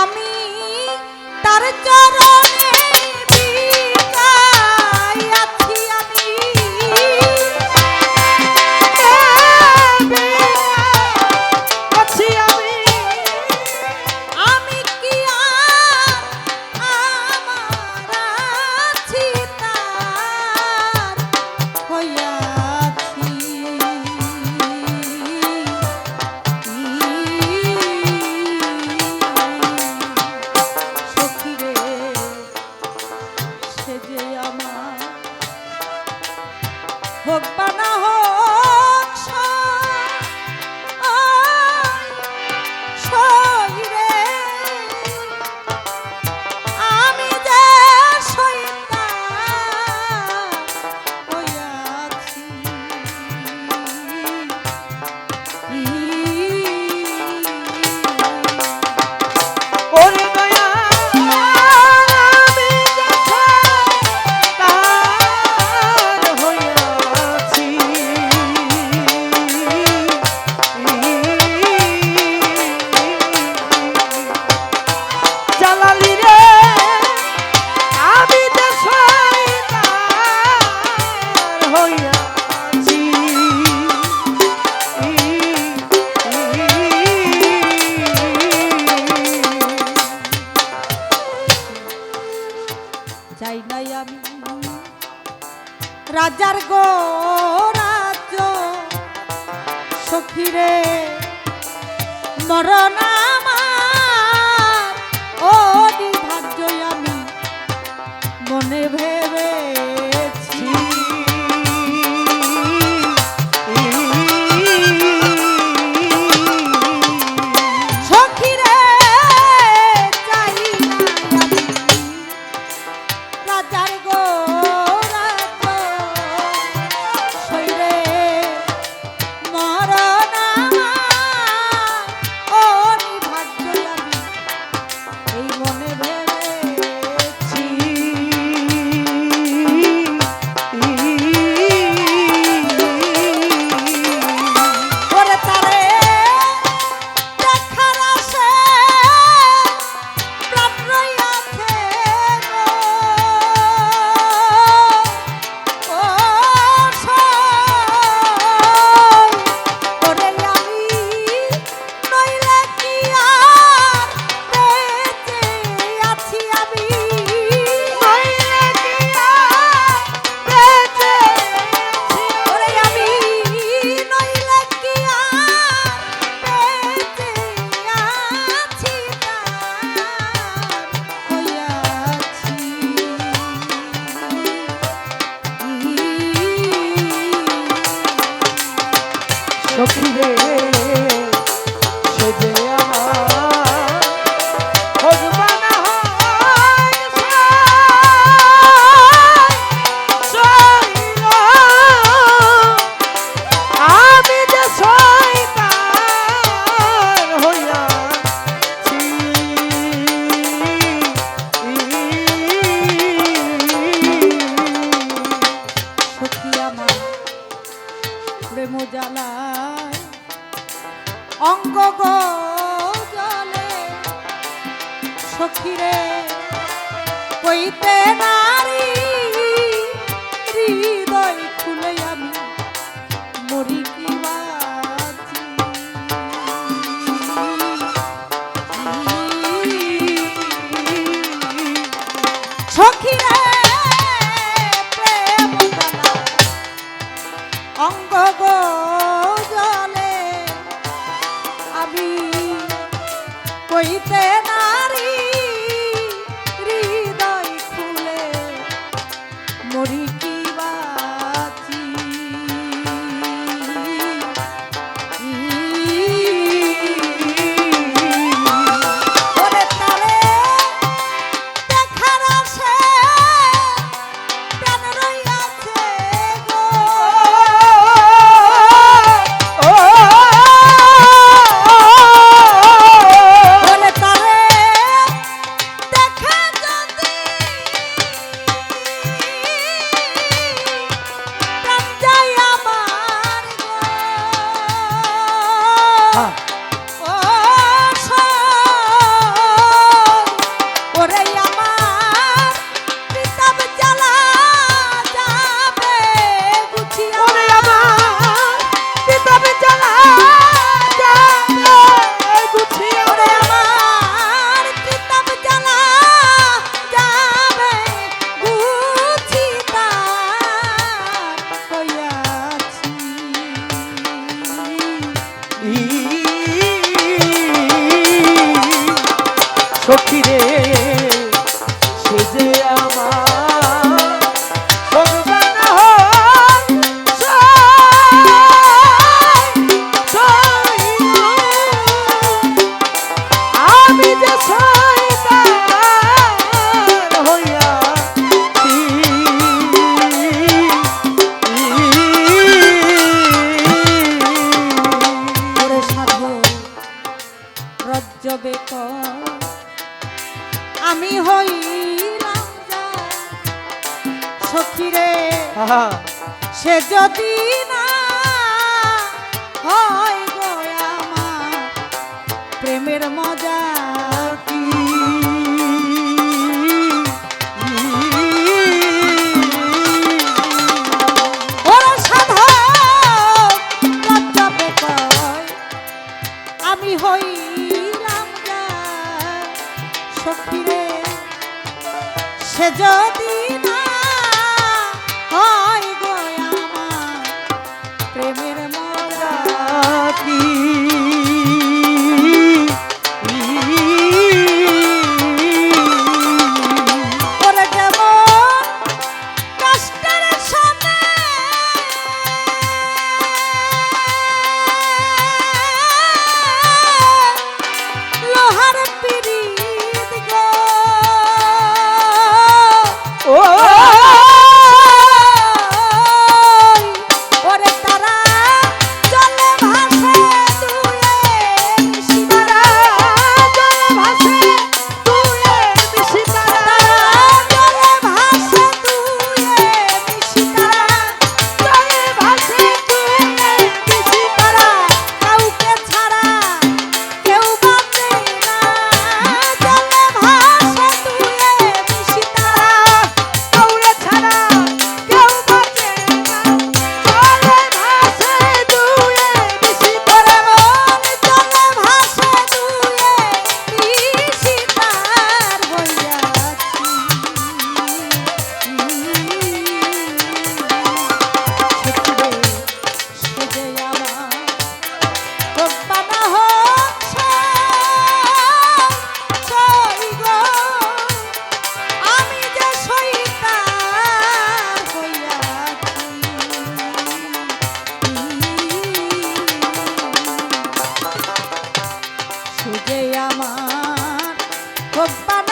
আমি তার চরণে বিকাই আছি আমি আমি কি আর আমার আছি তার হইয়াছি সখী রে সে যে আমার হোক বা না হোক সই রে আমি যে শয়তান হইয়াছি ওরে দয়া আমি যে শয়তান হইয়াছি জালালি রে আমি যে শয়তান হইয়াছি যাই নাই আমি রাজার গো রাজ্য সখী রে মরণ আমার ও নির্ধার্য আমি মনে ভেবেছি সখী রে চাই না আমি রাজার গো রাজ্য শৈরে মরণ আমার ও নির্ধার্য আমি এই মনে ভেবেছি ওরে তারে দেখার আশে প্রাণ রইয়াছে গো ও সই ওরে আমি নইলে কি আর বেঁচে আছি আমি নইলে কি আর বেঁচে ওরে আমি নইলে কি আর বেঁচে আছি তার হইয়াছি সখী রে সে যে আমার হোক বা না হয় আমি যে শয়তান হইয়াছি সখী আমার প্রেম জ্বালায় অঙ্গ গো জলে সখী রে কইতে নারী হৃদয় খুলে আমি মরি কি বাঁচি সখী রে প্রেম জ্বালায় অঙ্গ গো জলে আমি কইতে নারী হৃদয় খুলে হ্যাঁ। ও ওরে আমার পিতাব জ্বালা যাবে গুছিয়া ওরে আমার পিতাবে জ্বালা যাবে গুছিয়ে ওরে আমার পিতাব জ্বালা যাবে গুছিতা হইয়াছি সখী রে সে যে আমার ভগবান আমি যে শয়তান হইয়াছি ওরে সাধু রজ্জবে আমি হইলাম যা সখী রে আহা, সে যদি না হয় গো আমার প্রেমের মজা কি ওরে সাধু রজ্জবে আমি হইলাম যা সখী রে সে যদি না হয় গো আমার প্রেমের মজা কি ওরে কেমন কষ্টের সময় লোহার পিরিত গো ও ওরে তারা জলে ভাসে দুয়ে নিশিমারা জলে ভাসে তুয়ে মিশি তারা জলে ভাসে দুয়ে নিশিমারা জলে ভাসে তুয়ে মিশি তারা কাউকে ছাড়া কেউ বাঁচে না জলে ভাসে দুয়ে নিশিমারা কাউরে ছাড়া কেউ বাঁচে না জলে ভাসে তুয়ে মিশি তারা জলে ভাসে দুয়ে নিশিতার হইয়াছি সে যে আমার রব্বানা হচ্ছে সই গো আমি যে শয়তান হইয়াছি সে যে আমার রব্বানা